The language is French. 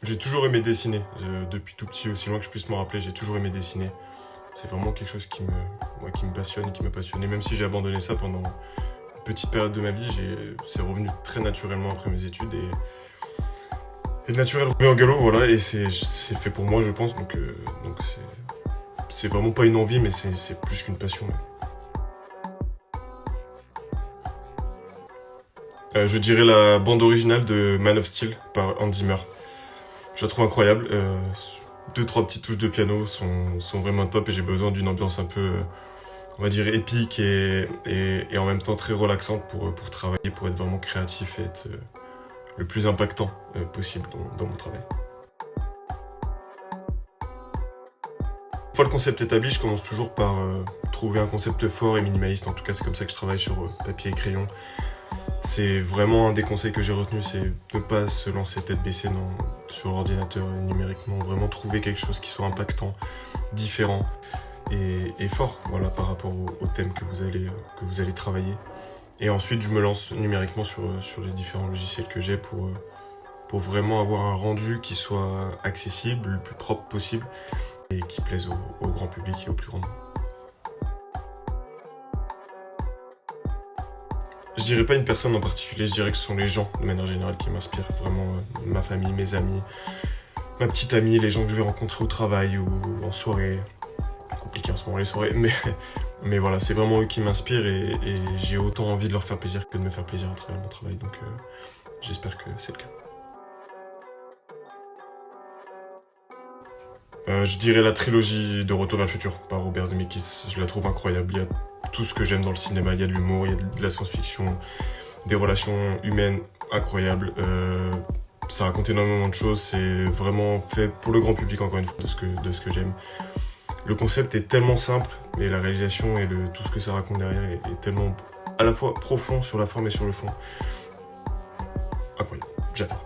J'ai toujours aimé dessiner. Depuis tout petit, aussi loin que je puisse m'en rappeler, j'ai toujours aimé dessiner. C'est vraiment quelque chose qui me passionne, qui m'a passionné. Même si j'ai abandonné ça pendant une petite période de ma vie, c'est revenu très naturellement après mes études. Et le naturel revient au galop, voilà. Et c'est fait pour moi, je pense. Donc c'est vraiment pas une envie, mais c'est plus qu'une passion. Je dirais la bande originale de Man of Steel par Hans Zimmer. Je la trouve incroyable. Deux, trois petites touches de piano sont vraiment top et j'ai besoin d'une ambiance un peu, on va dire, épique et en même temps très relaxante pour travailler, pour être vraiment créatif et être le plus impactant possible dans mon travail. Une fois le concept établi, je commence toujours par trouver un concept fort et minimaliste. En tout cas, c'est comme ça que je travaille sur papier et crayon. C'est vraiment un des conseils que j'ai retenu, c'est de ne pas se lancer tête baissée sur ordinateur numériquement. Vraiment trouver quelque chose qui soit impactant, différent et fort, voilà, par rapport au thème que vous allez travailler. Et ensuite, je me lance numériquement sur les différents logiciels que j'ai pour vraiment avoir un rendu qui soit accessible, le plus propre possible et qui plaise au grand public et au plus grand nombre. Je dirais pas une personne en particulier, je dirais que ce sont les gens de manière générale qui m'inspirent. Vraiment ma famille, mes amis, ma petite amie, les gens que je vais rencontrer au travail ou en soirée. Compliqué en ce moment les soirées, mais voilà, c'est vraiment eux qui m'inspirent et j'ai autant envie de leur faire plaisir que de me faire plaisir à travers mon travail. Donc j'espère que c'est le cas. Je dirais la trilogie de Retour vers le futur par Robert Zemeckis. Je la trouve incroyable. Il y a tout ce que j'aime dans le cinéma. Il y a de l'humour, il y a de la science-fiction, des relations humaines incroyables. Ça raconte énormément de choses. C'est vraiment fait pour le grand public, encore une fois, de ce que j'aime. Le concept est tellement simple, mais la réalisation et tout ce que ça raconte derrière est tellement à la fois profond sur la forme et sur le fond. Incroyable. J'adore.